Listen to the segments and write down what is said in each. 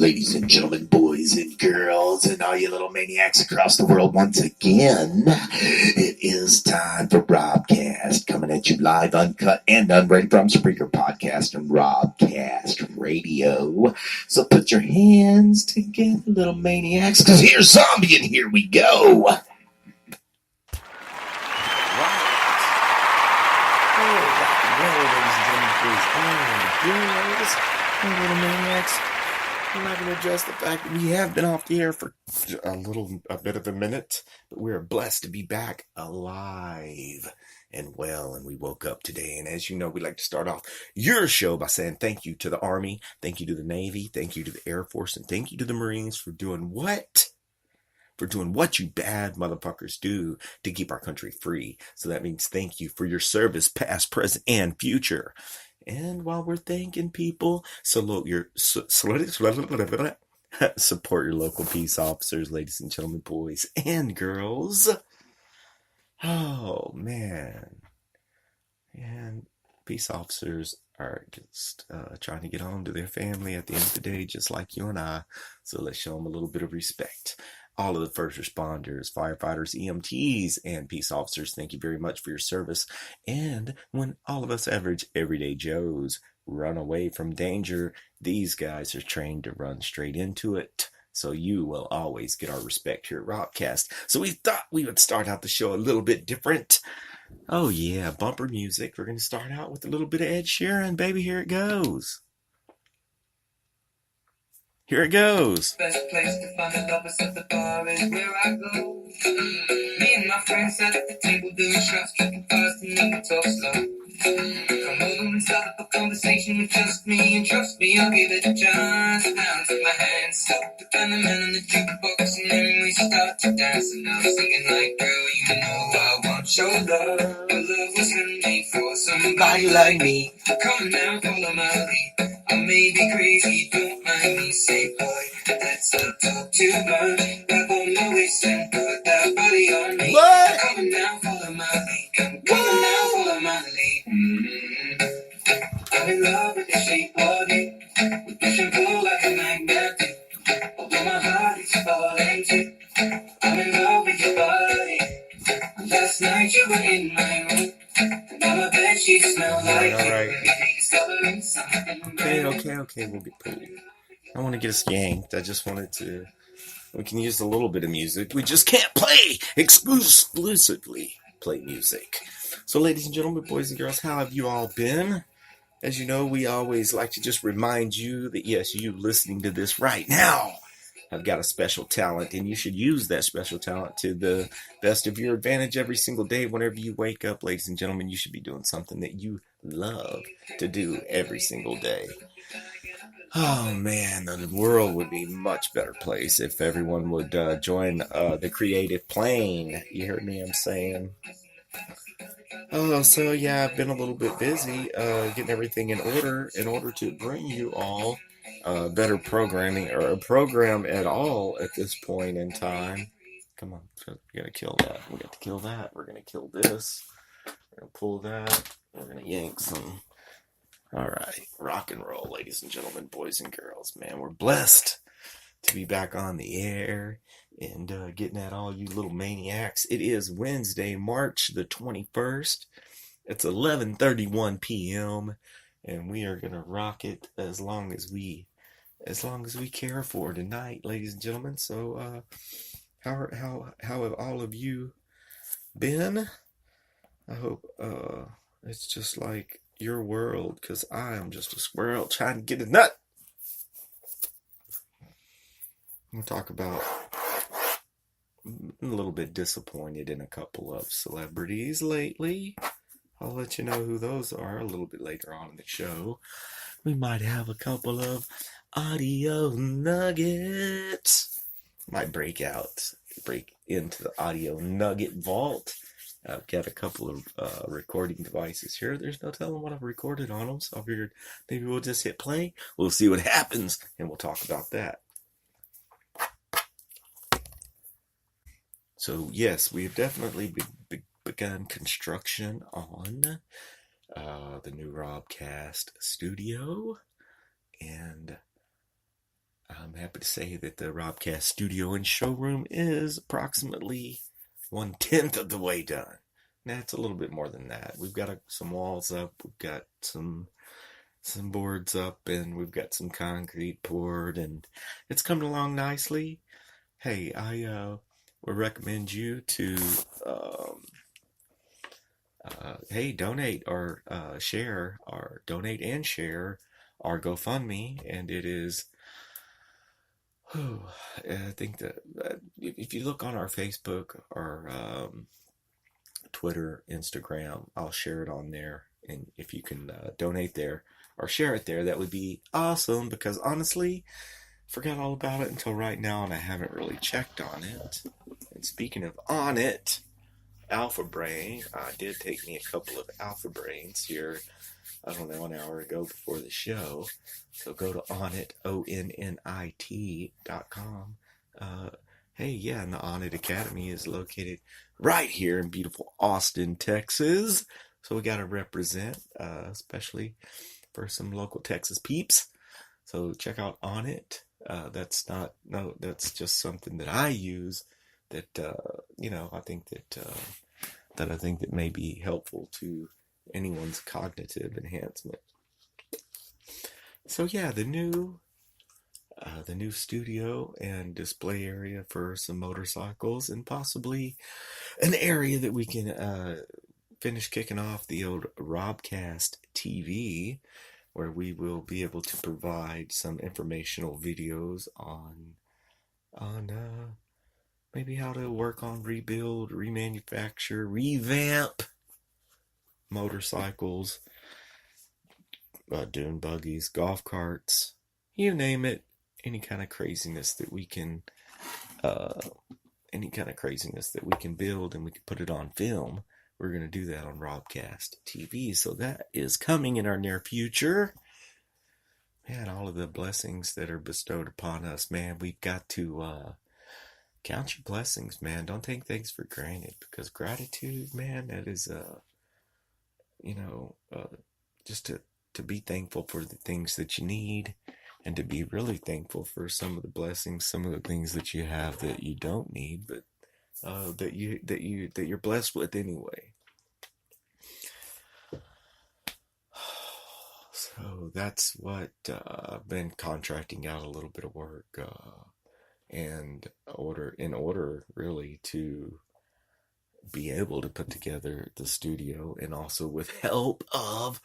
ladies and gentlemen, boys and girls, and all you little maniacs across the world once again. It is time for Robcast, coming at you live, uncut, and unrated from Spreaker Podcast and Robcast Radio. So put your hands together, little maniacs, because here's Zombie, and here we go. Little maniacs. I'm not going to address the fact that we have been off the air for a bit of a minute, but we're blessed to be back alive and well, and we woke up today. And as you know, we like to start off your show by saying thank you to the Army, thank you to the Navy, thank you to the Air Force, and thank you to the Marines for doing what? For doing what you bad motherfuckers do to keep our country free. So that means thank you for your service, past, present, and future. And while we're thanking people, support your local peace officers, ladies and gentlemen, boys and girls. Oh, man. And peace officers are just trying to get home to their family at the end of the day, just like you and I. So let's show them a little bit of respect. All of the first responders, firefighters, EMTs, and peace officers, thank you very much for your service. And when all of us average everyday Joes run away from danger, these guys are trained to run straight into it. So you will always get our respect here at Robcast. So we thought we would start out the show a little bit different. Oh yeah, bumper music. We're going to start out with a little bit of Ed Sheeran, baby. Here it goes. Here it goes. Best place to find the lovers at the bar is where I go. Me and my friends sat at the table doing shots, drinking fast and then we talk slow. Come over and start up a conversation with just me, and trust me, I'll give it a chance. Now take my hand, stop the band, the man on the jukebox, and then we start to dance. And I'm singing like, girl, you know I want your love. Your love was handmade for somebody like me. Come on now, follow my lead. I may be crazy, don't mind me. Say, boy, let's not talk too much. Grab on my waist and put that body on me. What? Come on now, follow my lead. Come on now, follow my lead. I'm in love with the shape of you. We push and pull like a magnet. Although my heart is falling too. I'm in love with your body. Last night you were in my room. Now my bed sheets smell like you. All right. Okay, we'll get pulled. I don't want to get us yanked. I just wanted to... We can use a little bit of music. We just can't play exclusively play music. So, ladies and gentlemen, boys and girls, how have you all been? As you know, we always like to just remind you that, yes, you listening to this right now have got a special talent, and you should use that special talent to the best of your advantage every single day. Whenever you wake up, ladies and gentlemen, you should be doing something that you love to do every single day. Oh man, the world would be a much better place if everyone would join the creative plane. You heard me, I'm saying. Oh, so yeah, I've been a little bit busy getting everything in order to bring you all better programming, or a program at all at this point in time. Come on, we gotta kill that. We got to kill that. We're gonna kill this. We're gonna pull that. We're gonna yank some. All right, rock and roll, ladies and gentlemen, boys and girls. Man, we're blessed to be back on the air and getting at all you little maniacs. It is Wednesday, March the 21st. It's 11:31 p.m. and we are gonna rock it as long as we care for tonight, ladies and gentlemen. So, how have all of you been? I hope it's just like your world, because I am just a squirrel trying to get a nut. We'll talk about a little bit disappointed in a couple of celebrities lately. I'll let you know who those are a little bit later on in the show. We might have a couple of audio nuggets. Might break into the audio nugget vault. I've got a couple of recording devices here. There's no telling what I've recorded on them, so I figured maybe we'll just hit play. We'll see what happens, and we'll talk about that. So, yes, we have definitely begun construction on the new Robcast studio, and I'm happy to say that the Robcast studio and showroom is approximately 1/10 of the way done. Now it's a little bit more than that. We've got some walls up, we've got some boards up, and we've got some concrete poured, and it's coming along nicely. Hey, I would recommend you to hey, donate or share, or donate and share our GoFundMe, and it is. I think that if you look on our Facebook or Twitter, Instagram, I'll share it on there. And if you can donate there or share it there, that would be awesome, because honestly, forgot all about it until right now, and I haven't really checked on it. And speaking of on it, Alpha Brain, did take me a couple of Alpha Brains here, I don't know, an hour ago before the show. So go to Onnit, ONNIT.com. Hey, yeah, and the Onnit Academy is located right here in beautiful Austin, Texas. So we got to represent, especially for some local Texas peeps. So check out Onnit. That's just something that I use that, I think that may be helpful to anyone's cognitive enhancement. So yeah, the new studio and display area for some motorcycles, and possibly an area that we can finish kicking off the old Robcast TV, where we will be able to provide some informational videos on maybe how to work on, rebuild, remanufacture, revamp motorcycles, dune buggies, golf carts, you name it. Any kind of craziness that we can build, and we can put it on film. We're going to do that on Robcast TV. So that is coming in our near future. Man, all of the blessings that are bestowed upon us, man, we've got to count your blessings, man. Don't take things for granted, because gratitude, man, that is just to be thankful for the things that you need, and to be really thankful for some of the blessings, some of the things that you have that you don't need, but that you're blessed with anyway. So that's what I've been contracting out a little bit of work, and in order really to be able to put together the studio, and also with help of,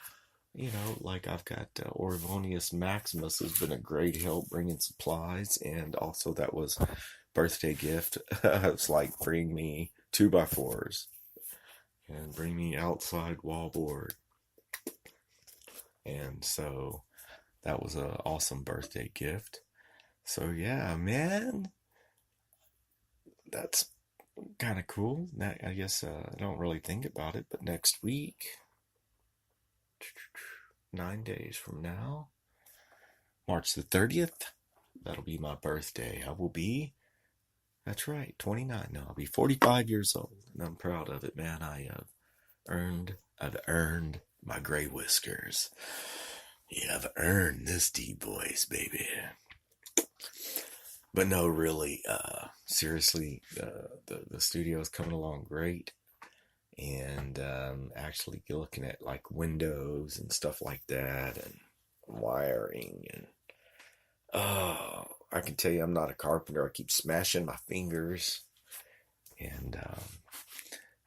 like I've got Orvonius Maximus has been a great help bringing supplies, and also that was birthday gift. It's like, bring me 2x4s and bring me outside wallboard, and so that was an awesome birthday gift. So yeah, man, that's kind of cool. I guess I don't really think about it, but next week, 9 days from now, March the 30th, that'll be my birthday. I will be, that's right, 29 now. I'll be 45 years old, and I'm proud of it, man. I've earned my gray whiskers. Yeah, I've earned this deep voice, baby. But no, really, seriously, the studio is coming along great. And actually looking at like windows and stuff like that, and wiring, and I can tell you, I'm not a carpenter. I keep smashing my fingers, and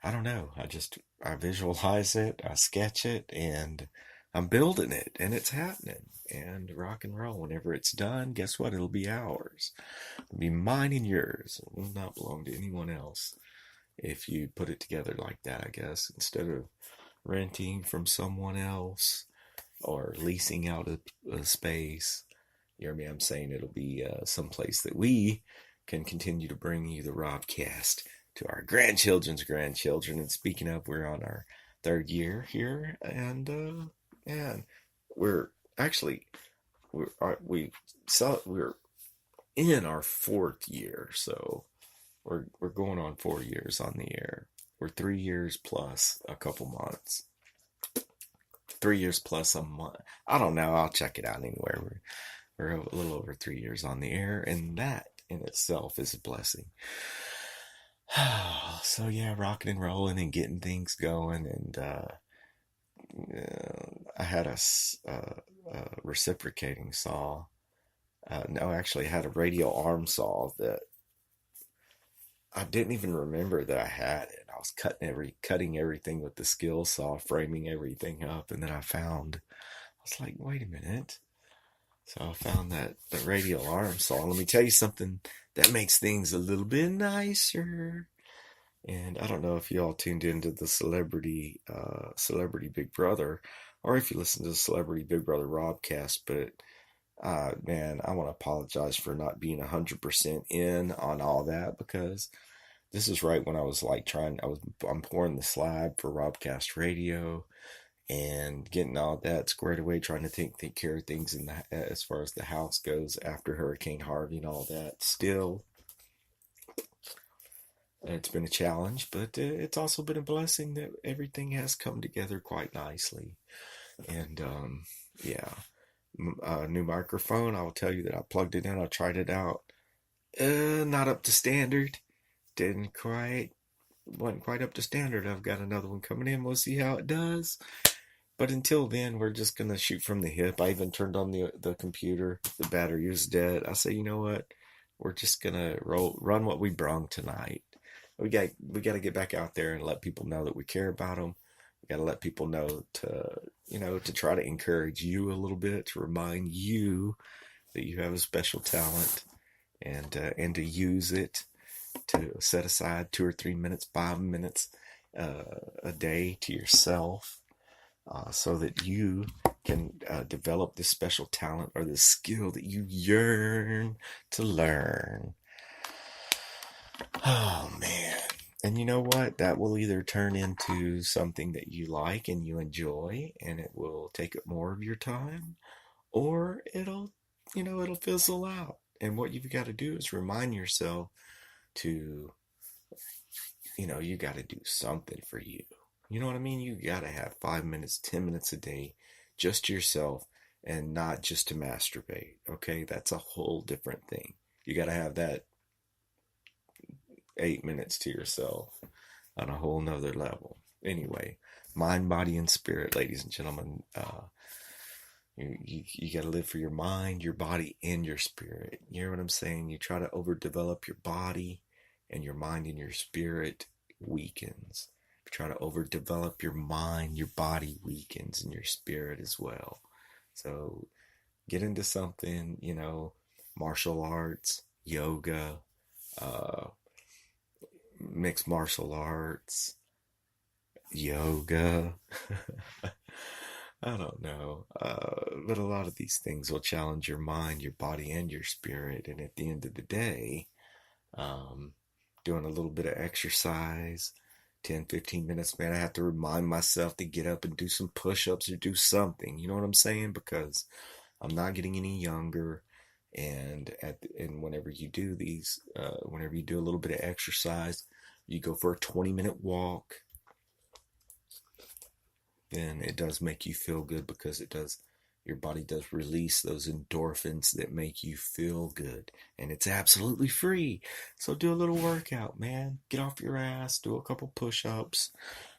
I don't know, I visualize it, I sketch it, and I'm building it, and it's happening. And rock and roll, whenever it's done, guess what? It'll be ours. It'll be mine and yours. It will not belong to anyone else. If you put it together like that, I guess, instead of renting from someone else or leasing out a space, you hear me? I'm saying it'll be someplace that we can continue to bring you the Robcast to our grandchildren's grandchildren. And speaking of, we're on our 3rd year here, and we're actually we're in our 4th year, so. We're going on 4 years on the air. We're 3 years plus a couple months. 3 years plus a month. I don't know. I'll check it out anywhere. We're a little over 3 years on the air, and that in itself is a blessing. So yeah, rocking and rolling and getting things going, and I had a reciprocating saw. No, actually, I had a radial arm saw that I didn't even remember that I had it. I was cutting everything with the skill saw, framing everything up, and then I was like, wait a minute. So I found that the radial arm saw. Let me tell you something that makes things a little bit nicer. And I don't know if you all tuned into the Celebrity Big Brother, or if you listen to the Celebrity Big Brother Robcast, but man, I want to apologize for not being 100% in on all that, because this is right when I was like I'm pouring the slab for Robcast Radio and getting all that squared away, trying to take care of things as far as the house goes after Hurricane Harvey and all that. Still, it's been a challenge, but it's also been a blessing that everything has come together quite nicely. And yeah, new microphone. I will tell you that I plugged it in. I tried it out. Not up to standard. Wasn't quite up to standard. I've got another one coming in. We'll see how it does. But until then, we're just gonna shoot from the hip. I even turned on the computer. The battery is dead. I say, you know what? We're just gonna run what we brung tonight. We got to get back out there and let people know that we care about them. We got to let people know to try to encourage you a little bit, to remind you that you have a special talent, and to use it, to set aside 2 or 3 minutes, 5 minutes a day to yourself, so that you can develop this special talent or this skill that you yearn to learn. Oh man. And you know what? That will either turn into something that you like and you enjoy, and it will take up more of your time, or it'll fizzle out. And what you've got to do is remind yourself to, you got to do something for you. You know what I mean? You got to have 5 minutes, 10 minutes a day just to yourself, and not just to masturbate. Okay? That's a whole different thing. You got to have that 8 minutes to yourself on a whole nother level. Anyway, mind, body, and spirit, ladies and gentlemen. You got to live for your mind, your body, and your spirit. You hear what I'm saying? You try to overdevelop your body, and your mind and your spirit weakens. If you try to overdevelop your mind, your body weakens, and your spirit as well. So get into something, martial arts, yoga, mixed martial arts, yoga. I don't know. But a lot of these things will challenge your mind, your body, and your spirit. And at the end of the day, doing a little bit of exercise, 10, 15 minutes, man, I have to remind myself to get up and do some push-ups or do something. You know what I'm saying? Because I'm not getting any younger. And whenever you do whenever you do a little bit of exercise, you go for a 20-minute walk, then it does make you feel good, because your body does release those endorphins that make you feel good, and it's absolutely free. So do a little workout, man. Get off your ass, do a couple push-ups,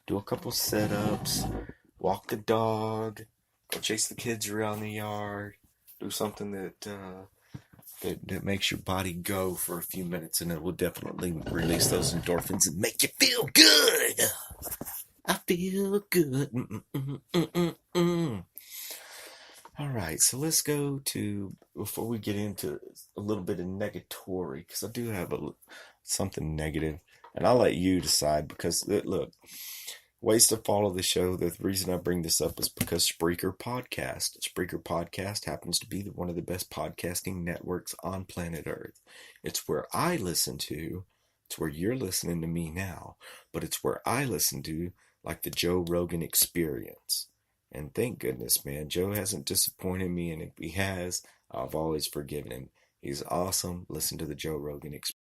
do a couple sit-ups, walk the dog, go chase the kids around the yard, do something that makes your body go for a few minutes, and it will definitely release those endorphins and make you feel good. I feel good. All right, so let's go to, before we get into a little bit of negatory, because I do have something negative, and I'll let you decide, because look, ways to follow the show. The reason I bring this up is because Spreaker Podcast happens to be one of the best podcasting networks on planet Earth. It's where I listen to. It's where you're listening to me now, but it's where I listen to, like the Joe Rogan Experience. And thank goodness, man, Joe hasn't disappointed me, and if he has, I've always forgiven him. He's awesome. Listen to the Joe Rogan Experience.